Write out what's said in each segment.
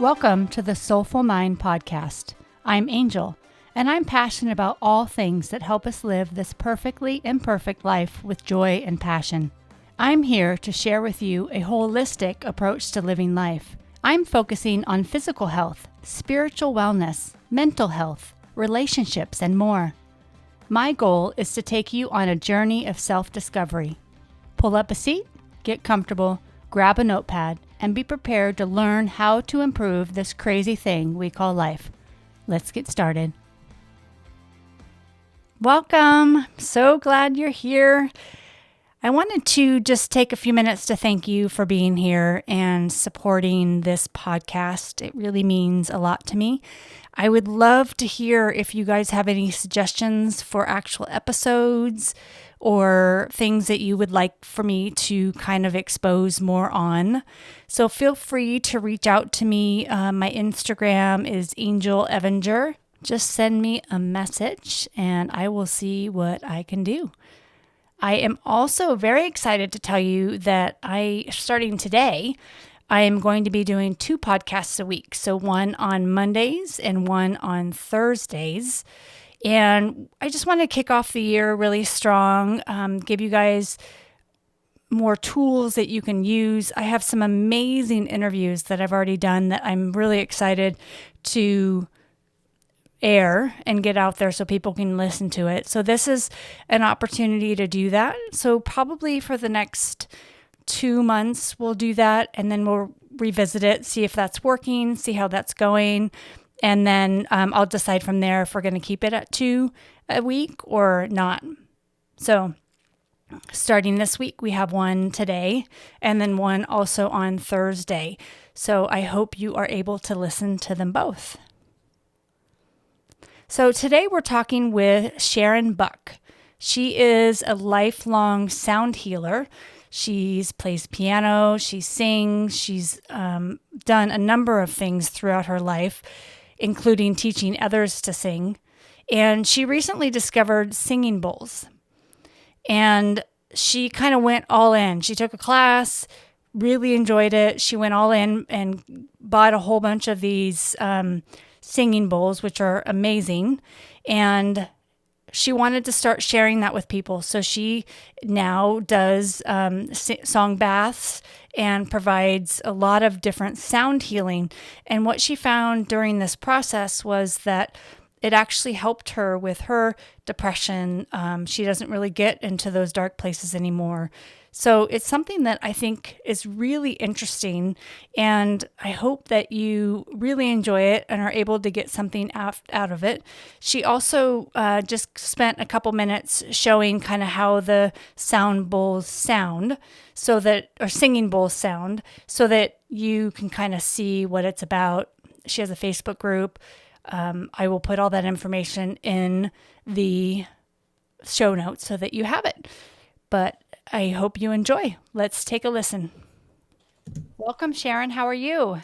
Welcome to the Soulful Mind podcast. I'm Angel, and I'm passionate about all things that help us live this perfectly imperfect life with joy and passion. I'm here to share with you a holistic approach to living life. I'm focusing on physical health, spiritual wellness, mental health, relationships, and more. My goal is to take you on a journey of self-discovery. Pull up a seat, get comfortable, grab a notepad, and be prepared to learn how to improve this crazy thing we call life. Let's get started. Welcome. So glad you're here. I wanted to just take a few minutes to thank you for being here and supporting this podcast. It really means a lot to me. I would love to hear if you guys have any suggestions for actual episodes or things that you would like for me to kind of expose more on. So feel free to reach out to me. My Instagram is Angel Evinger. Just send me a message and I will see what I can do. I am also very excited to tell you that starting today, I am going to be doing 2 podcasts a week. So one on Mondays and one on Thursdays. And I just want to kick off the year really strong, give you guys more tools that you can use. I have some amazing interviews that I've already done that I'm really excited to air and get out there so people can listen to it. So this is an opportunity to do that. So probably for the next 2 months, we'll do that. And then we'll revisit it, see if that's working, see how that's going. And then I'll decide from there if we're going to keep it at 2 a week or not. So starting this week, we have one today and then one also on Thursday. So I hope you are able to listen to them both. So today we're talking with Sharon Buck. She is a lifelong sound healer. She plays piano, she sings, she's done a number of things throughout her life, including teaching others to sing. And she recently discovered singing bowls. And she kind of went all in. She took a class, really enjoyed it. She went all in and bought a whole bunch of these singing bowls, which are amazing. And she wanted to start sharing that with people. So she now does song baths and provides a lot of different sound healing. And what she found during this process was that it actually helped her with her depression. She doesn't really get into those dark places anymore. So it's something that I think is really interesting, and I hope that you really enjoy it and are able to get something out of it. She also just spent a couple minutes showing kind of how the sound bowls sound, or singing bowls sound, so that you can kind of see what it's about. She has a Facebook group. I will put all that information in the show notes so that you have it. But I hope you enjoy. Let's take a listen. Welcome, Sharon. How are you?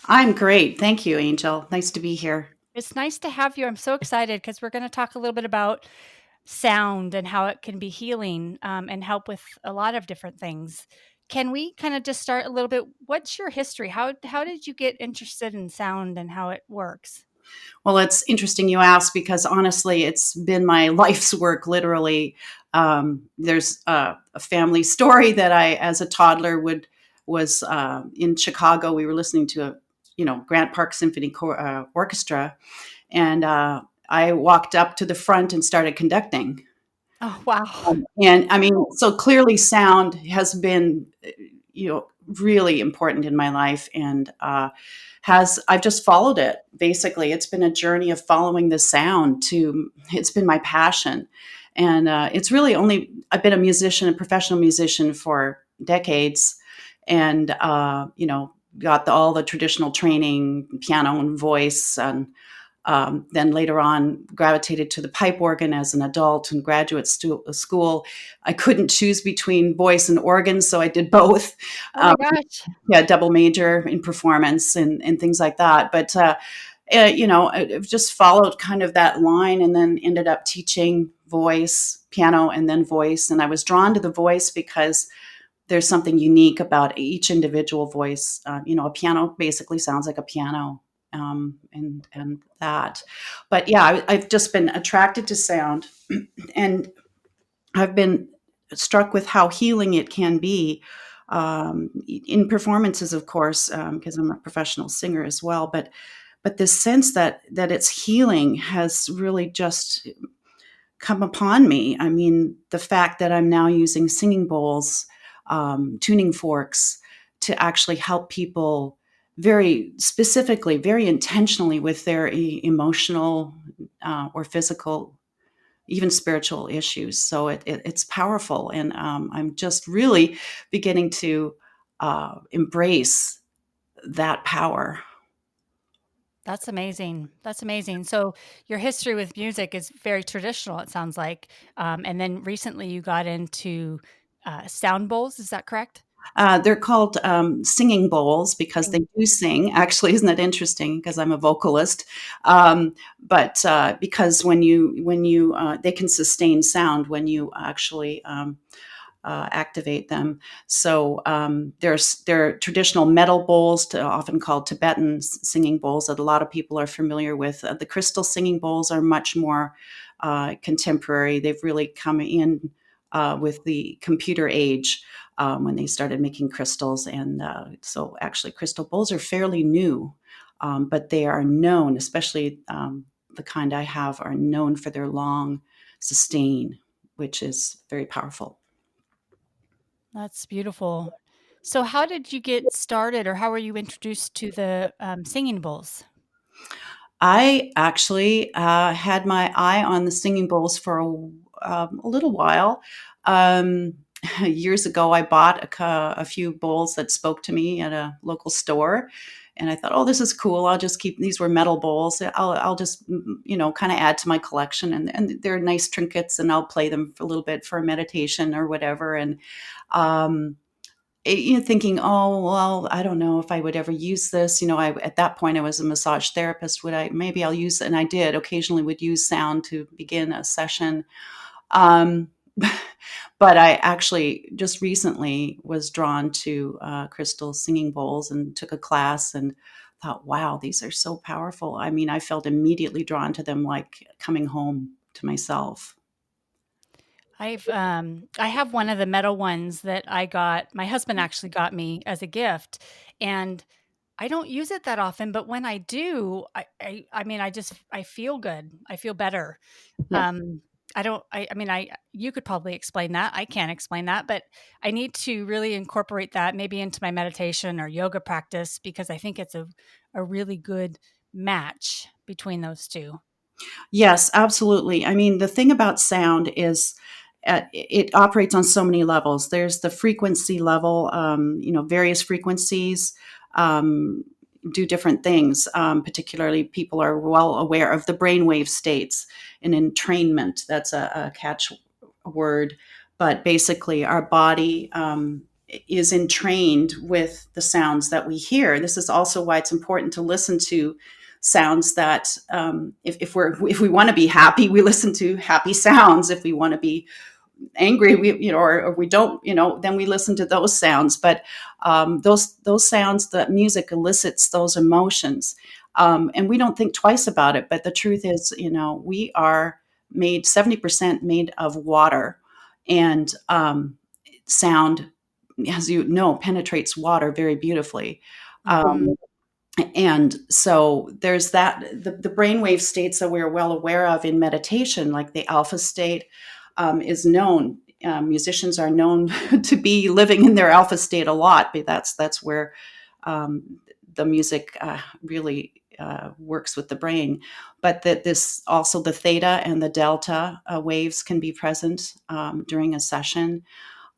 I'm great. Thank you, Angel. Nice to be here. It's nice to have you. I'm so excited because we're going to talk a little bit about sound and how it can be healing and help with a lot of different things. Can we kind of just start a little bit? What's your history? How did you get interested in sound and how it works? Well, it's interesting you ask because honestly, it's been my life's work, literally. There's a family story that I, as a toddler, was in Chicago. We were listening to Grant Park Symphony Orchestra, and I walked up to the front and started conducting. Oh, wow. And I mean, so clearly, sound has been, really important in my life, and I've just followed it. Basically, it's been a journey of following the sound. It's been my passion, and it's really I've been a professional musician for decades, and got all the traditional training, piano and voice, and then later on gravitated to the pipe organ as an adult in graduate school. I couldn't choose between voice and organ, so I did both. Oh my gosh. Double major in performance and things like that. But I've just followed kind of that line, and then ended up teaching voice, piano, and then voice. And I was drawn to the voice because there's something unique about each individual voice. A piano basically sounds like a piano, and that. But yeah, I've just been attracted to sound, and I've been struck with how healing it can be in performances, of course, because I'm a professional singer as well. But this sense that it's healing has really just come upon me. I mean, the fact that I'm now using singing bowls, tuning forks to actually help people very specifically, very intentionally with their emotional or physical, even spiritual issues. So it's powerful. And I'm just really beginning to embrace that power. That's amazing. That's amazing. So your history with music is very traditional, it sounds like. And then recently you got into sound bowls. Is that correct? They're called singing bowls because they Sing- do sing. Actually, isn't that interesting? Because I'm a vocalist, but because when you they can sustain sound when you actually activate them. So there are traditional metal bowls, often called Tibetan singing bowls, that a lot of people are familiar with. The crystal singing bowls are much more contemporary. They've really come in with the computer age when they started making crystals, and so actually, crystal bowls are fairly new, but they are known, especially the kind I have, are known for their long sustain, which is very powerful. That's beautiful. So how did you get started or how were you introduced to the singing bowls? I actually had my eye on the singing bowls for a little while. Um, Years ago, I bought a few bowls that spoke to me at a local store. And I thought, oh, this is cool. I'll just keep these were metal bowls. I'll just, kind of add to my collection. And they're nice trinkets, and I'll play them for a little bit for meditation or whatever. And um, thinking, oh, well, I don't know if I would ever use this. At that point, I was a massage therapist. Maybe I'll use, and I did occasionally would use sound to begin a session. Um, but I actually just recently was drawn to crystal singing bowls and took a class and thought, wow, these are so powerful. I mean, I felt immediately drawn to them, like coming home to myself. I have one of the metal ones that I got my husband actually got me as a gift, and I don't use it that often, but when I do, I mean, I feel good. I feel better. Yeah. Um, I don't I mean, I you could probably explain that. I can't explain that, but I need to really incorporate that maybe into my meditation or yoga practice because I think it's a really good match between those 2. Yes, absolutely. I mean, the thing about sound is it operates on so many levels. There's the frequency level, various frequencies um, do different things. Particularly, people are well aware of the brainwave states and entrainment. That's a catch word. But basically, our body is entrained with the sounds that we hear. This is also why it's important to listen to sounds that if we want to be happy, we listen to happy sounds. If we want to be angry, or we don't, then we listen to those sounds. But those sounds, that music elicits those emotions, and we don't think twice about it. But the truth is, we are made 70% made of water, and sound, as you know, penetrates water very beautifully. Mhm. And so there's that, the brainwave states that we're well aware of in meditation, like the alpha state, is known. Musicians are known to be living in their alpha state a lot, but that's where the music really works with the brain. But that this also, the theta and the delta waves can be present during a session.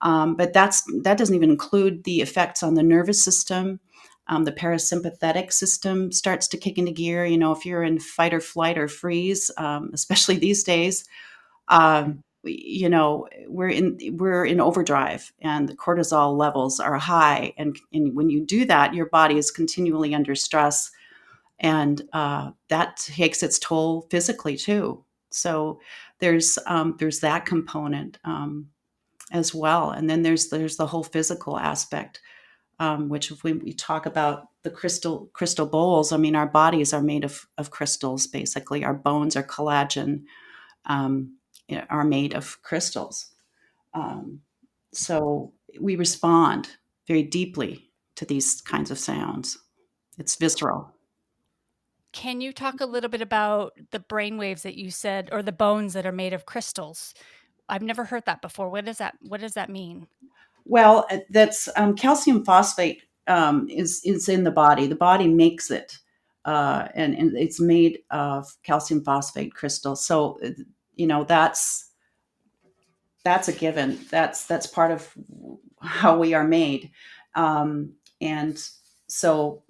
But that doesn't even include the effects on the nervous system. The parasympathetic system starts to kick into gear. If you're in fight or flight or freeze, especially these days, we're in overdrive, and the cortisol levels are high. And when you do that, your body is continually under stress, and that takes its toll physically too. So there's that component. as well. And then there's the whole physical aspect, which if we talk about the crystal bowls, I mean, our bodies are made of crystals. Basically, our bones are collagen, um, are made of crystals. Um, so we respond very deeply to these kinds of sounds. It's visceral. Can you talk a little bit about the brain waves that you said, or the bones that are made of crystals? I've never heard that before. What does that mean? Well, that's calcium phosphate is in the body. The body makes it, and it's made of calcium phosphate crystals. So, that's a given. That's part of how we are made, and so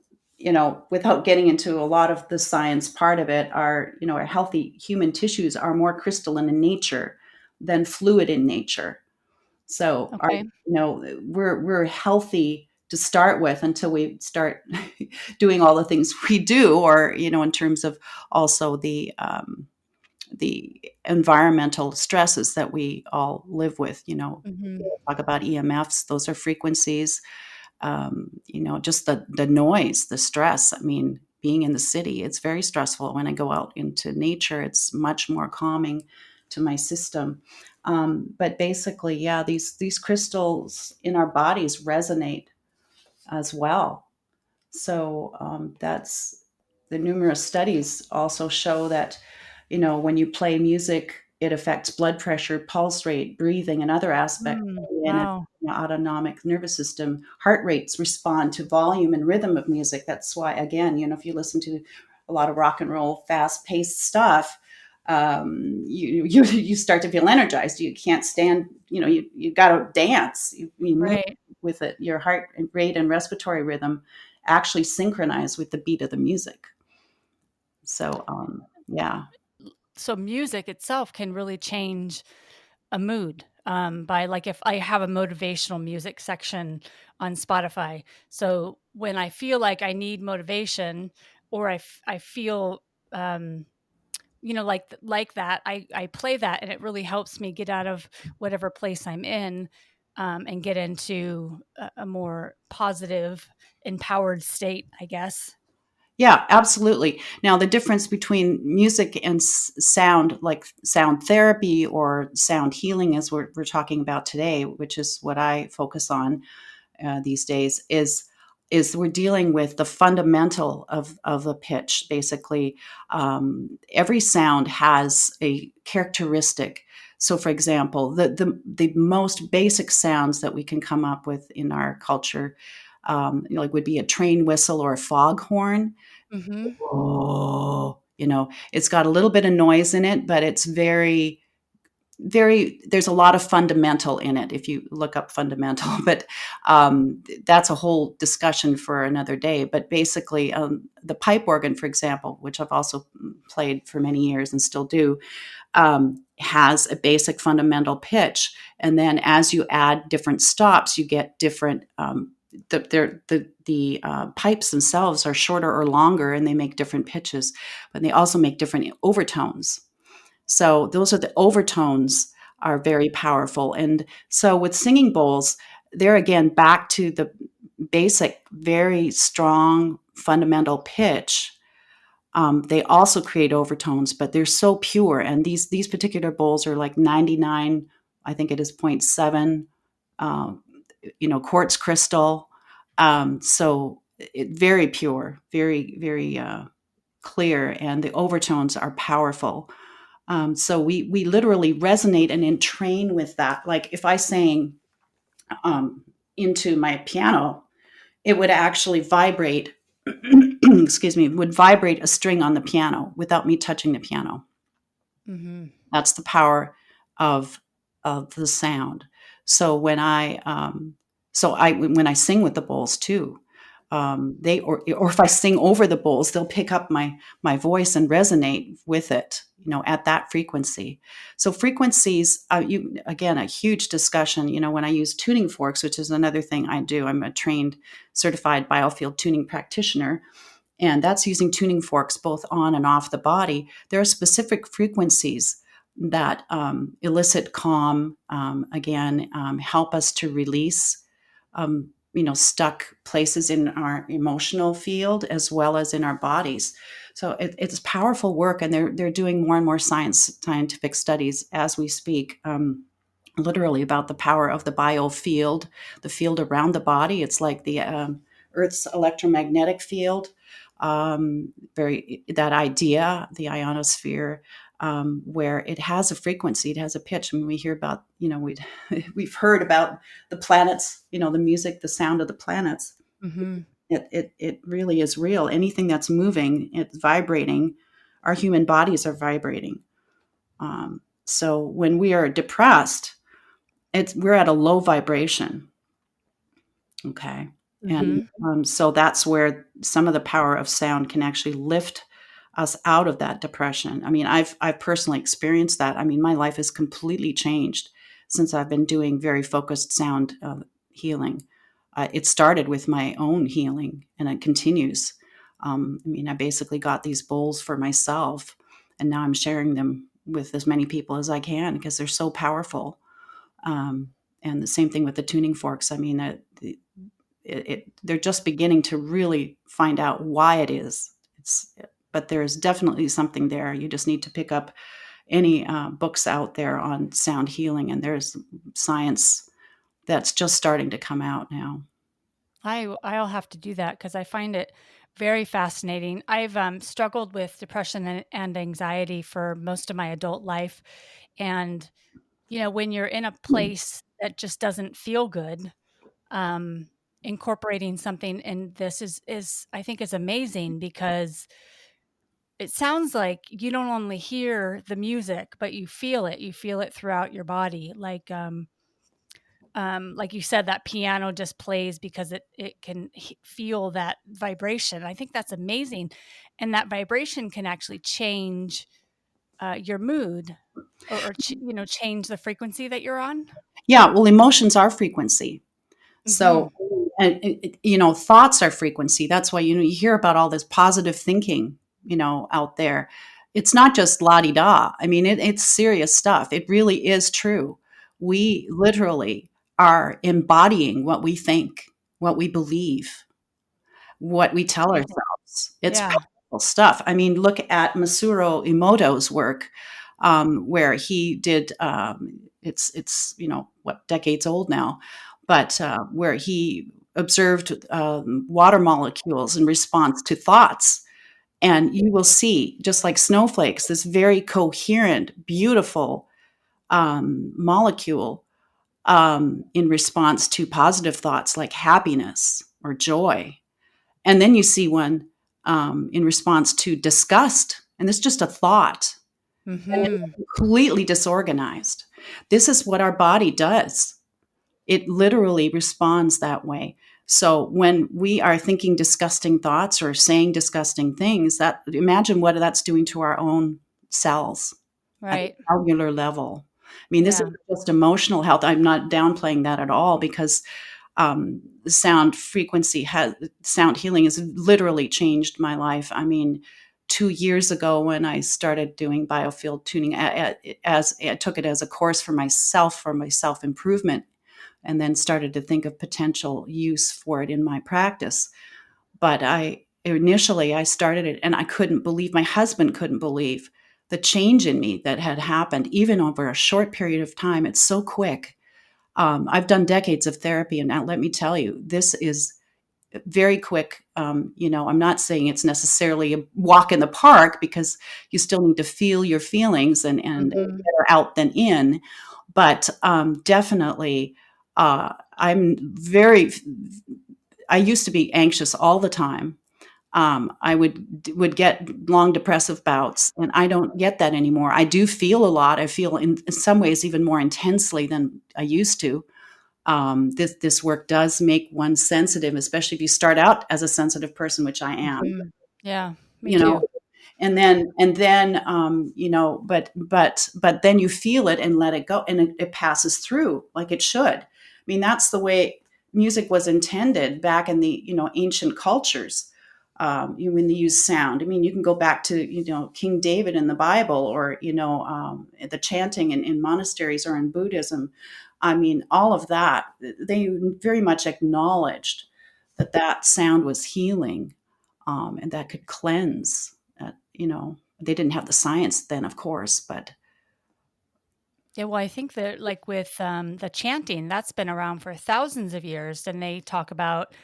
without getting into a lot of the science part of it, our healthy human tissues are more crystalline in nature than fluid in nature. So Okay. we're healthy to start with until we start doing all the things we do, or in terms of also the environmental stresses that we all live with. Hmm. Talk about EMFs; those are frequencies. Just the noise, the stress. I mean, being in the city, it's very stressful. When I go out into nature, it's much more calming to my system. But basically, yeah, these crystals in our bodies resonate as well. So that's the numerous studies also show that, when you play music, it affects blood pressure, pulse rate, breathing, and other aspects in an Wow. autonomic nervous system. Heart rates respond to volume and rhythm of music. That's why, again, if you listen to a lot of rock and roll, fast paced stuff, you start to feel energized. You can't stand, you got to dance. You move Right. with it. Your heart rate and respiratory rhythm actually synchronize with the beat of the music. So, yeah. So music itself can really change a mood, by, like, if I have a motivational music section on Spotify. So when I feel like I need motivation, or I feel, um, like that, I play that, and it really helps me get out of whatever place I'm in, and get into a more positive, empowered state, I guess. Yeah, absolutely. Now, the difference between music and sound, like sound therapy or sound healing, as we're talking about today, which is what I focus on these days, is we're dealing with the fundamental of a pitch. Basically, every sound has a characteristic. So, for example, the most basic sounds that we can come up with in our culture, like would be a train whistle or a foghorn. Mhm. Oh, it's got a little bit of noise in it, but it's very, very, there's a lot of fundamental in it if you look up fundamental. But that's a whole discussion for another day. But basically, the pipe organ, for example, which I've also played for many years and still do, has a basic fundamental pitch. And then as you add different stops, you get different. The pipes themselves are shorter or longer, and they make different pitches, but they also make different overtones. So those are the overtones are very powerful. And so with singing bowls, they're again back to the basic, very strong fundamental pitch. They also create overtones, but they're so pure. And these particular bowls are like 99, I think it is point 0.7, quartz crystal. So very pure, very, very clear, and the overtones are powerful. So we literally resonate and entrain with that. Like if I sang into my piano, it would actually vibrate. Excuse me, would vibrate a string on the piano without me touching the piano. Mhm. That's the power of the sound. So when I sing with the bowls too, they or if I sing over the bowls, they'll pick up my voice and resonate with it, at that frequency. So frequencies, you again, a huge discussion. When I use tuning forks, which is another thing I do, I'm a trained certified biofield tuning practitioner, and that's using tuning forks both on and off the body. There are specific frequencies that elicit calm, again, help us to release, stuck places in our emotional field as well as in our bodies. So it's powerful work, and they're doing more and more scientific studies as we speak. Literally about the power of the biofield, the field around the body. It's like the Earth's electromagnetic field. Very that idea, the ionosphere, where it has a frequency, it has a pitch. I mean, we hear about, we've heard about the planets, the music, the sound of the planets. Mm-hmm. It really is real. Anything that's moving, it's vibrating. Our human bodies are vibrating. So when we are depressed, we're at a low vibration. Okay. And Mm-hmm. so that's where some of the power of sound can actually lift us out of that depression. I mean, I've personally experienced that. I mean, my life has completely changed since I've been doing very focused sound healing. It started with my own healing, and it continues. I mean, I basically got these bowls for myself, and now I'm sharing them with as many people as I can because they're so powerful. Um, and the same thing with the tuning forks. I mean, they're just beginning to really find out why it is. But there's definitely something there. You just need to pick up any books out there on sound healing, and there's science that's just starting to come out now. I'll have to do that because I find it very fascinating. I've struggled with depression and anxiety for most of my adult life, and when you're in a place that just doesn't feel good, um, incorporating something in this is I think is amazing because it sounds like you don't only hear the music, but you feel it. You feel it throughout your body, like you said, that piano just plays because it can feel that vibration. I think that's amazing, and that vibration can actually change your mood, or change the frequency that you're on. Yeah, well, emotions are frequency. Hmm. So, and thoughts are frequency. That's why you hear about all this positive thinking, out there. It's not just la di da. I mean, it's serious stuff. It really is true. We literally are embodying what we think, what we believe, what we tell Amazing. ourselves. It's Yeah. powerful stuff. I mean, look at Masuro Emoto's work, where he did. It's what, decades old now, but where he observed water molecules in response to thoughts. And you will see, just like snowflakes, this very coherent, beautiful molecule in response to positive thoughts like happiness or joy. And then you see one in response to disgust. And it's just a thought, and it's Hmm. completely disorganized. This is what our body does. It literally responds that way. So when we are thinking disgusting thoughts or saying disgusting things, that imagine what that's doing to our own cells at the Right. cellular level. I mean, this is Yeah. just emotional health. I'm not downplaying that at all because sound frequency has sound healing has literally changed my life. I mean, 2 years ago when I started doing biofield tuning, as I took it as a course for my self improvement, and then started to think of potential use for it in my practice. But I started it, and I couldn't believe, my husband couldn't believe the change in me that had happened, even over a short period of time. It's so quick. I've done decades of therapy, and now let me tell you, this is very quick. I'm not saying it's necessarily a walk in the park because you still need to feel your feelings, and Hmm. better out than in. But definitely, I'm very. I used to be anxious all the time. I would get long depressive bouts, and I don't get that anymore. I do feel a lot. I feel in some ways even more intensely than I used to. This work does make one sensitive, especially if you start out as a sensitive person, which I am. Hmm. Yeah. Me You know, too. and then but then you feel it and let it go, and it passes through like it should. I mean, that's the way music was intended back in the ancient cultures. when they use sound. I mean, you can go back to, King David in the Bible, or, the chanting in monasteries or in Buddhism. I mean, all of that, they very much acknowledged that that sound was healing, and that could cleanse. They didn't have the science then, of course, but Yeah, well, I think that like with the chanting, that's been around for thousands of years, and they talk about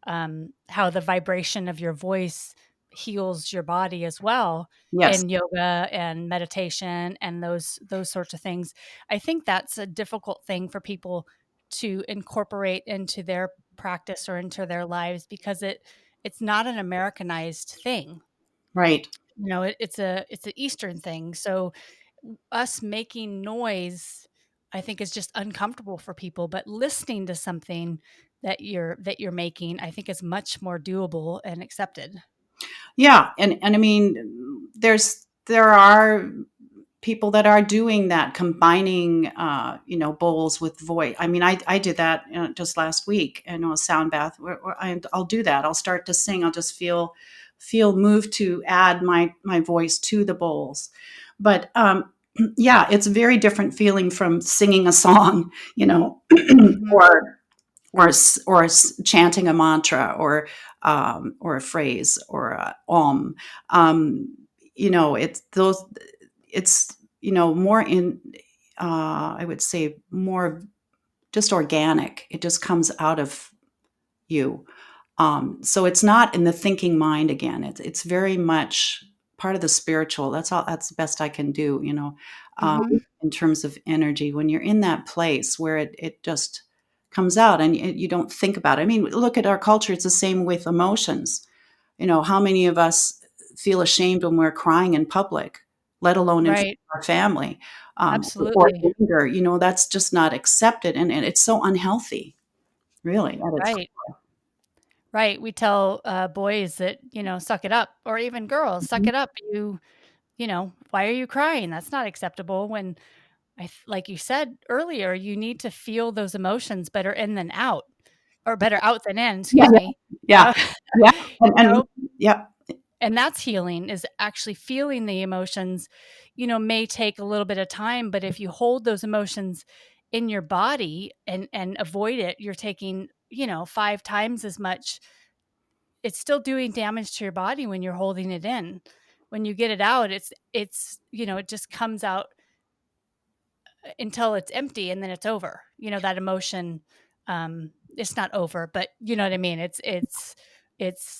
how the vibration of your voice heals your body as well yes, in yoga and meditation and those sorts of things. I think that's a difficult thing for people to incorporate into their practice or into their lives because it's not an Americanized thing. right. It's an Eastern thing. So us making noise, I think, is just uncomfortable for people. But listening to something that you're making, I think, is much more doable and accepted. Yeah, and I mean, there are people that are doing that, combining, bowls with voice. I mean, I did that, just last week. A sound bath. I'll do that. I'll start to sing. I'll just feel moved to add my voice to the bowls. But yeah, it's a very different feeling from singing a song, Mhm. or chanting a mantra, or a phrase, or a om. It's those. It's more in. I would say more just organic. It just comes out of you. So it's not in the thinking mind again. It's very much part of the spiritual. That's all. That's the best I can do. Mhm. In terms of energy, when you're in that place where it just comes out, and you don't think about it. I mean, look at our culture. It's the same with emotions. How many of us feel ashamed when we're crying in public, let alone in front Right. of our family, or Absolutely. anger? That's just not accepted, and it's so unhealthy, really, at its Right. Right. We tell boys that, suck it up, or even girls, suck core. it up. Why are you crying? That's not acceptable. When like you said earlier, you need to feel those emotions better in than out, or better out than in, Yeah, excuse yeah, me. yeah, Uh, yeah, and you know, yeah, and that's healing, is actually feeling the emotions. May take a little bit of time, but if you hold those emotions in your body and avoid it, you're taking, 5 times as much. It's still doing damage to your body when you're holding it in. When you get it out, it just comes out until it's empty, and then it's over. That emotion, it's not over, but you know what I mean? It's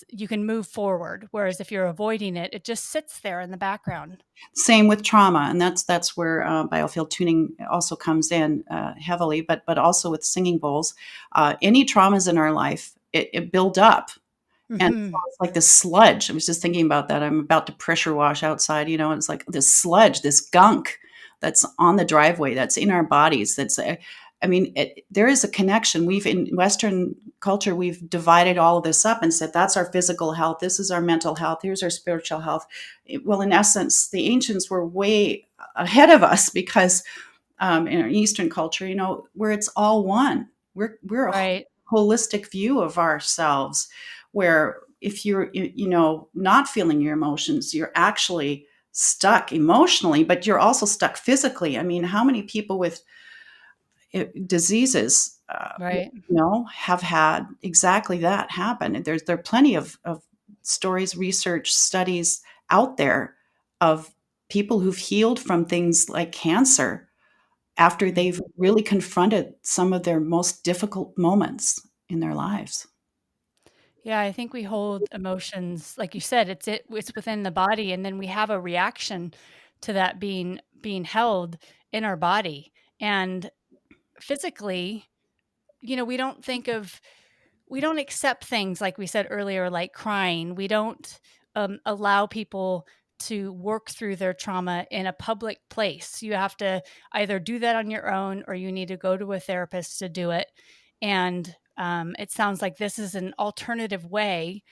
you can move forward, whereas if you're avoiding it, it just sits there in the background. same with trauma, and that's where biofield tuning also comes in heavily, but also with singing bowls. Any traumas in our life, it build up. And so Mhm. it's like this sludge. I was just thinking about that. I'm about to pressure wash outside, and it's like this sludge, this gunk that's on the driveway, that's in our bodies. I mean, there is a connection. In Western culture, we've divided all of this up and said that's our physical health. This is our mental health. Here's our spiritual health. Well, in essence, the ancients were way ahead of us, because in our Eastern culture, where it's all one. We're a Right. holistic view of ourselves, where if you're not feeling your emotions, you're actually stuck emotionally, but you're also stuck physically. I mean, how many people with diseases, Right. have had exactly that happen? And there are plenty of stories, research, studies out there of people who've healed from things like cancer after they've Mhm. really confronted some of their most difficult moments in their lives. Yeah, I think we hold emotions, like you said, it's within the body, and then we have a reaction to that being held in our body. And physically, we don't think of we don't accept things, like we said earlier, like crying. We don't allow people to work through their trauma in a public place. You have to either do that on your own, or you need to go to a therapist to do it. And it sounds like this is an alternative way.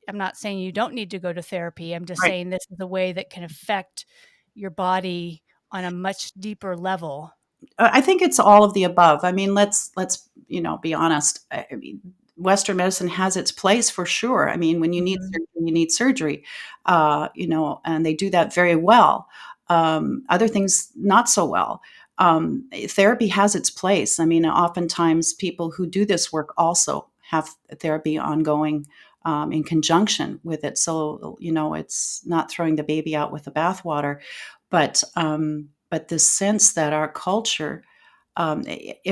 I'm not saying you don't need to go to therapy. I'm just Right. saying this is a way that can affect your body on a much deeper level. I think it's all of the above. I mean, let's be honest. I mean, Western medicine has its place for sure. I mean, when you need Mhm. surgery, you need surgery, and they do that very well. Other things, not so well. Therapy has its place. I mean, oftentimes people who do this work also have therapy ongoing in conjunction with it. So, it's not throwing the baby out with the bathwater, but this sense that our culture, I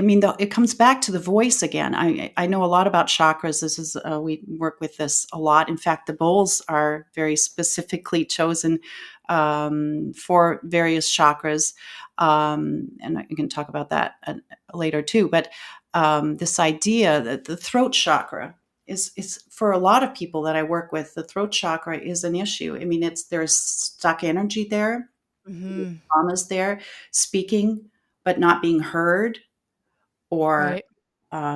mean, it comes back to the voice again. I know a lot about chakras. We work with this a lot. In fact, the bowls are very specifically chosen for various chakras, and I can talk about that later too. But this idea that the throat chakra is for a lot of people that I work with, the throat chakra is an issue. I mean, there's stuck energy there, Mhm. traumas there, speaking but not being heard, or Right.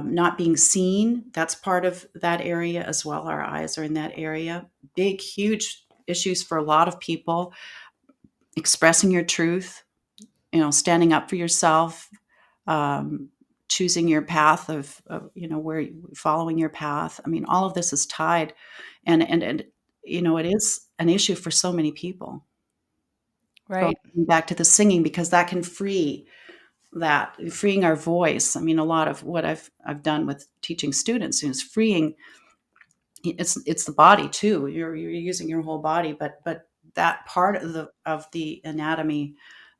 not being seen. That's part of that area as well. Our eyes are in that area. Big, huge issues for a lot of people. Expressing your truth, standing up for yourself, um, choosing your path where following your path. I mean, all of this is tied, and it is an issue for so many people. So Right. back to the singing, because that can freeing our voice. I mean, a lot of what I've done with teaching students is freeing. It's the body too. You're using your whole body, but that part of the anatomy,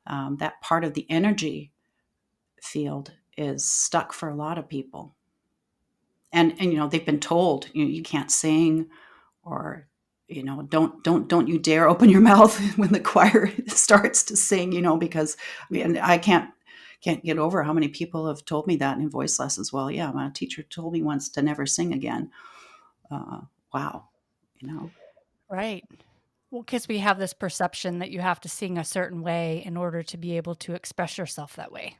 that part of the energy field is stuck for a lot of people. And they've been told, you can't sing, or don't you dare open your mouth when the choir starts to sing, because I mean, I can't get over how many people have told me that in voice lessons. Well, yeah, my teacher told me once to never sing again. uh, wow. you know Right. Well, because we have this perception that you have to sing a certain way in order to be able to express yourself that way.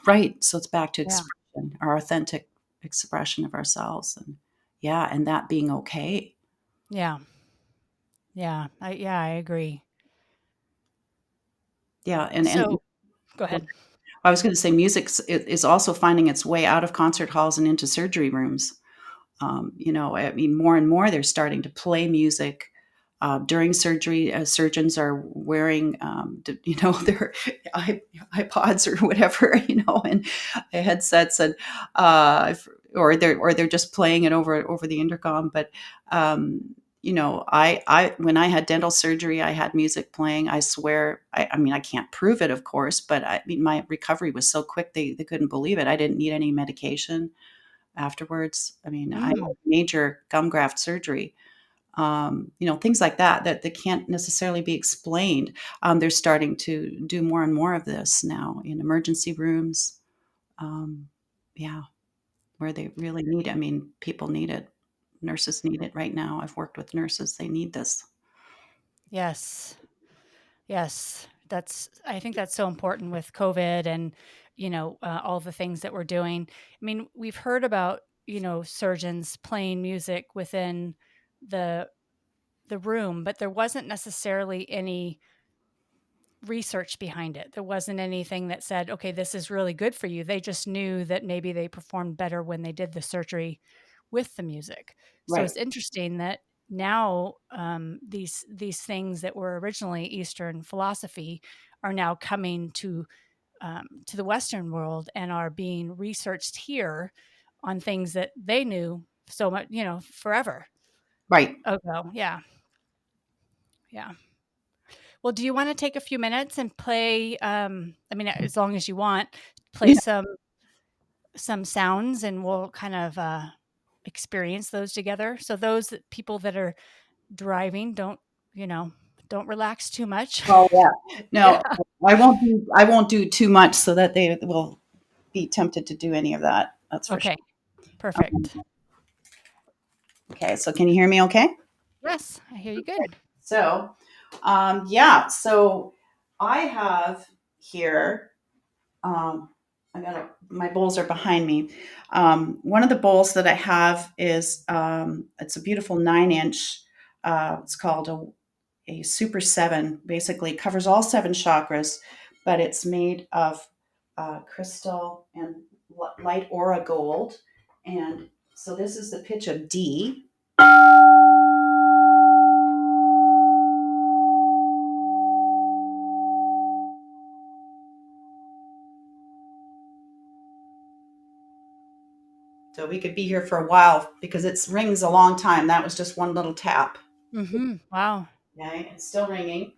right, so it's back to Yeah. expression, our authentic expression of ourselves, and yeah, and that being okay. Yeah. Yeah, I agree. Yeah, and So go ahead. I was going to say music is also finding its way out of concert halls and into surgery rooms. I mean, more and more they're starting to play music during surgery. Surgeons are wearing, their iPods or whatever, and headsets, and or they're just playing it over the intercom. But I when I had dental surgery, I had music playing. I swear, I mean, I can't prove it, of course, but I mean, my recovery was so quick, they couldn't believe it. I didn't need any medication afterwards. I mean, I had Mm, major gum graft surgery. Things like that can't necessarily be explained. They're starting to do more and more of this now in emergency rooms. Um, yeah, where they really need. I mean, people need it. Nurses need it right now. I've worked with nurses; they need this. yes. Yes. I think that's so important with COVID and, all the things that we're doing. I mean, we've heard about, surgeons playing music within the the room, but there wasn't necessarily any research behind it. There wasn't anything that said, okay, this is really good for you. They just knew that maybe they performed better when they did the surgery with the music. So Right, it's interesting that now these things that were originally Eastern philosophy are now coming to the Western world and are being researched here on things that they knew so much, forever right. ago. Yeah, yeah. Well, do you wanna take a few minutes and play, I mean, as long as you want, play Yeah. some sounds, and we'll kind of, experience those together? So people that are driving, you know, don't relax too much. Oh, yeah. Yeah. No, I won't do too much so that they will be tempted to do any of that. That's for sure. Okay, perfect. Okay, so can you hear me okay? Yes, I hear you good. So, yeah, so I have here, um, my bowls are behind me. One of the bowls that I have is, it's a beautiful 9 inch. It's called a Super 7. Basically, covers all seven chakras, but it's made of crystal and light aura gold and So this is the pitch of D. So we could be here for a while because it rings a long time. That was just one little tap. Wow. Okay, it's still ringing,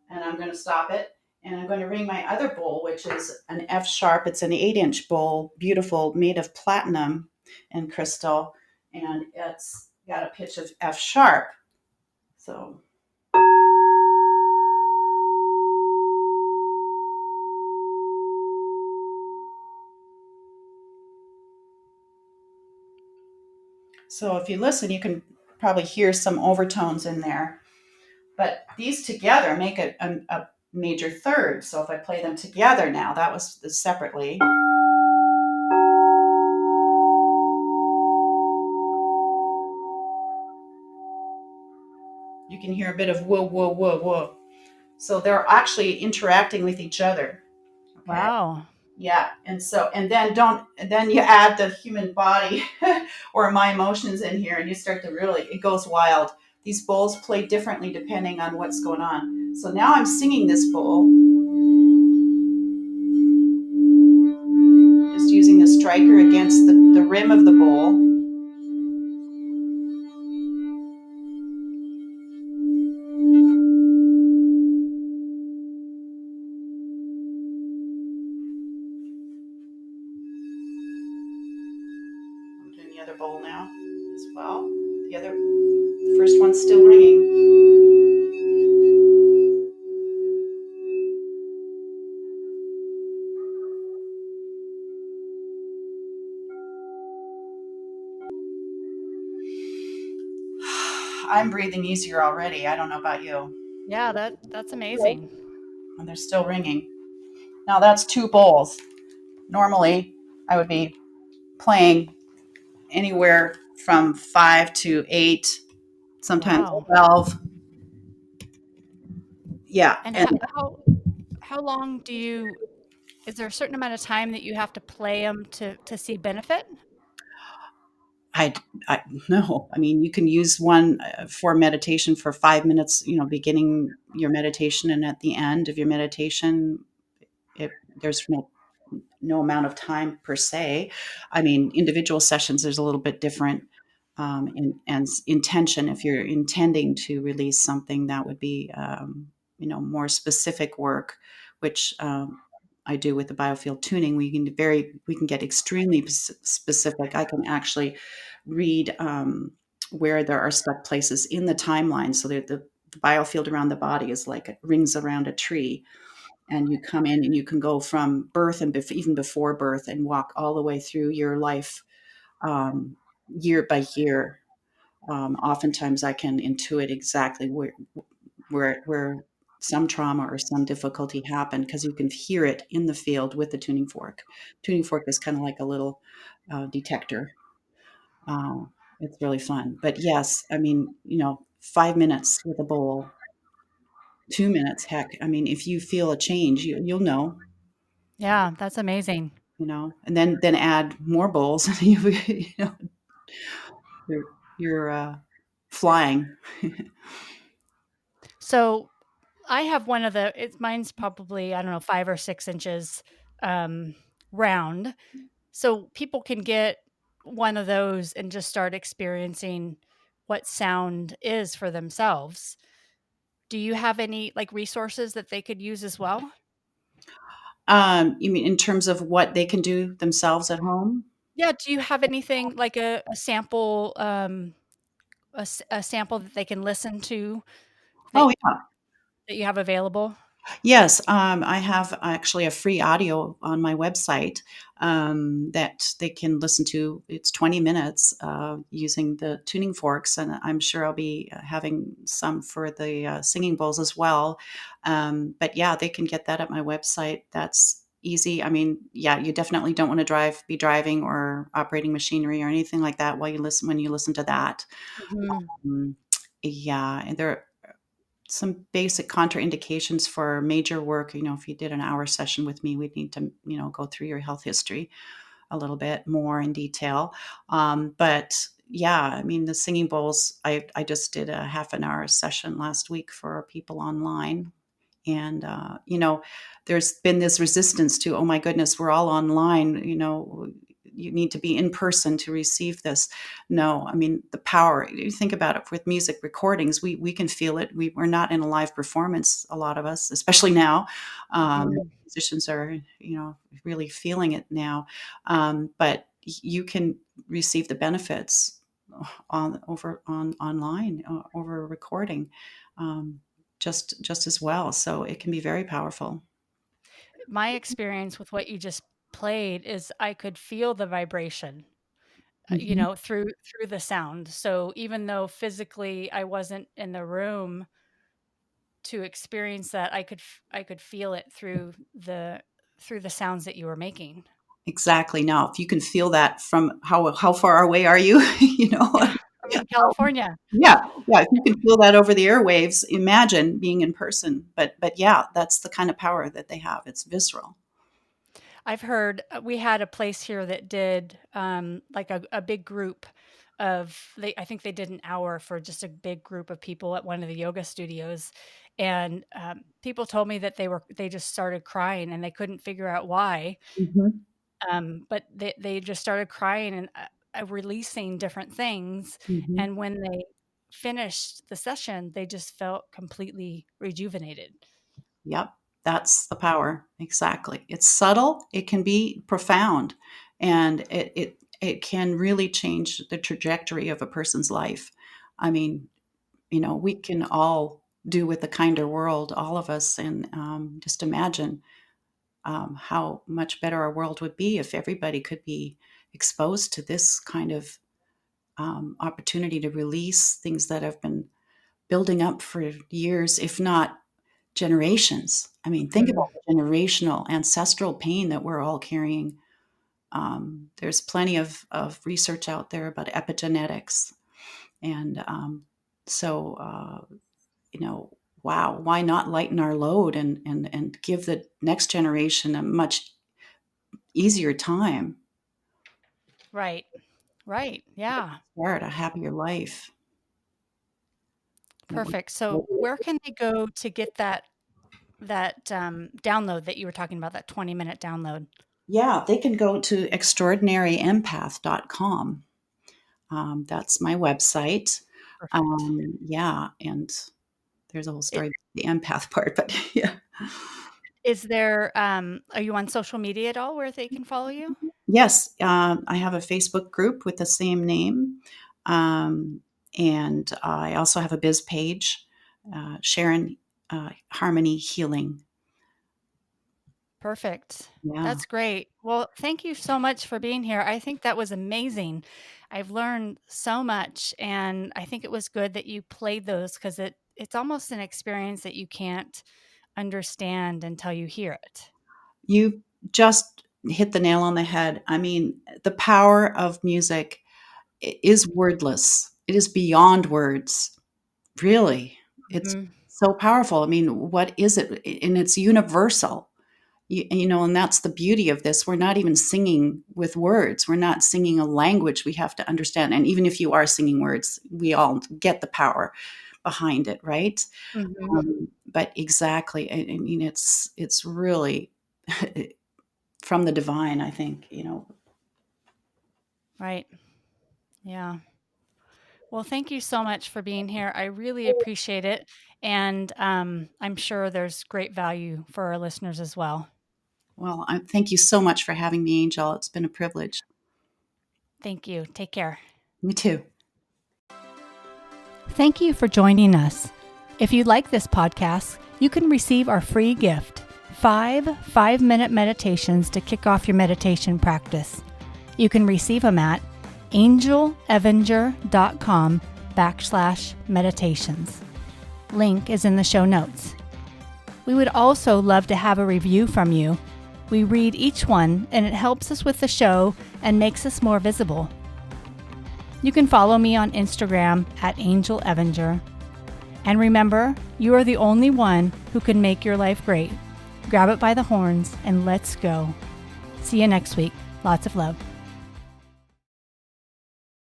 and I'm going to stop it. And I'm going to ring my other bowl, which is an F sharp. It's an 8-inch bowl, beautiful, made of platinum and crystal, and it's got a pitch of F sharp. So so if you listen, you can probably hear some overtones in there. But these together make a major third. So if I play them together now, that was separately. You can hear a bit of whoa, whoa, whoa, whoa. So they're actually interacting with each other. Okay. Wow. Yeah. And then you add the human body or my emotions in here and you start to really, it goes wild. These bowls play differently depending on what's going on. So now I'm singing this bowl, just using the striker against the rim of the bowl. I'm doing the other bowl now as well. The first one's still ringing. I'm breathing easier already. I don't know about you. Yeah, that's amazing. And they're still ringing. Now that's two bowls. Normally, I would be playing anywhere from 5 to 8, sometimes Wow. 12. Yeah. And And how long do you is there a certain amount of time that you have to play them to see benefit? I, I no, I mean, you can use one for meditation for 5 minutes, beginning your meditation and at the end of your meditation. There's no amount of time per se. I mean, individual sessions, there's a little bit different and intention. If you're intending to release something, that would be, more specific work, which I do with the biofield tuning. We can get extremely specific. I can actually read where there are stuck places in the timeline. So the biofield around the body is like it rings around a tree, and you come in and you can go from birth and even before birth and walk all the way through your life, year by year. Oftentimes I can intuit exactly where some trauma or some difficulty happened because you can hear it in the field with the tuning fork. Tuning fork is kind of like a little detector. uh, it's really fun, but yes, I mean, 5 minutes with a bowl, 2 minutes, heck, I mean, if you feel a change, you'll know. Yeah, that's amazing. And then add more bowls and you're flying. So I have one of mine's probably, I don't know, 5 or 6 inches um, round. So people can get one of those and just start experiencing what sound is for themselves. Do you have any like resources that they could use as well? You mean in terms of what they can do themselves at home? Yeah, do you have anything like a sample a sample that they can listen to that Oh, yeah. that you have available? Yes, I have actually a free audio on my website that they can listen to. It's 20 minutes using the tuning forks, and I'm sure I'll be having some for the singing bowls as well. But yeah, they can get that at my website. That's easy. I mean, yeah, you definitely don't want to be driving or operating machinery or anything like that while you listen when you listen to that. Mhm. Mm, yeah, and there some basic contraindications for major work. If you did an hour session with me, we'd need to, go through your health history. a little bit more in detail. But yeah, I mean, the singing bowls, I just did a half an hour session last week for people online. And, there's been this resistance to, oh my goodness, we're all online, you need to be in person to receive this. No, I mean, the power, you think about it with music recordings, we can feel it. We're not in a live performance, a lot of us, especially now. Mhm. Musicians are, really feeling it now. But you can receive the benefits on online over a recording. Um, just as well. So it can be very powerful. My experience with what you just played is I could feel the vibration, Mhm. through the sound. So even though physically I wasn't in the room to experience that, I could feel it through the sounds that you were making. Exactly. Now, if you can feel that from how far away are you? Yeah, I'm in California. Yeah, yeah. If you can feel that over the airwaves, imagine being in person. But yeah, that's the kind of power that they have. It's visceral. I've heard we had a place here that did like a big group I think they did an hour for just a big group of people at one of the yoga studios, and people told me that they just started crying and they couldn't figure out why, Mhm. but they just started crying and releasing different things, Mhm. and when they finished the session, they just felt completely rejuvenated. Yep, that's the power. Exactly. It's subtle, it can be profound, and it can really change the trajectory of a person's life. I mean, we can all do with a kinder world, all of us, and just imagine how much better our world would be if everybody could be exposed to this kind of opportunity to release things that have been building up for years, if not generations. I mean, think about Mhm. the generational ancestral pain that we're all carrying. There's plenty of research out there about epigenetics. And so, wow, why not lighten our load and give the next generation a much easier time, Right. Right. Yeah. start a happier life? That Perfect. So would- where can they go to get that download that you were talking about, that 20-minute download? Yeah, they can go to extraordinaryempath.com. That's my website. Perfect. Yeah, and there's a whole story, the empath part, but yeah. Is there, are you on social media at all where they can follow you? Yes, I have a Facebook group with the same name, um, and I also have a biz page, Sharon Harmony Healing. Perfect. Yeah. That's great. Well, thank you so much for being here. I think that was amazing. I've learned so much, and I think it was good that you played those because it's almost an experience that you can't understand until you hear it. You just hit the nail on the head. I mean, the power of music is wordless. It is beyond words. Really. It's Mhm. so powerful. I mean, what is it? And it's universal. And that's the beauty of this. We're not even singing with words. We're not singing a language we have to understand. And even if you are singing words, we all get the power behind it, right? Mhm. But exactly, I mean, it's really from the divine, I think. Right. Yeah. Well, thank you so much for being here. I really appreciate it. And I'm sure there's great value for our listeners as well. Well, thank you so much for having me, Angel. It's been a privilege. Thank you. Take care. Me too. Thank you for joining us. If you like this podcast, you can receive our free gift, 5 minute meditations to kick off your meditation practice. You can receive them at angelevenger.com/meditations. Link is in the show notes. We would also love to have a review from you. We read each one, and it helps us with the show and makes us more visible. You can follow me on Instagram at Angel Evenger. And remember, you are the only one who can make your life great. Grab it by the horns and let's go. See you next week. Lots of love.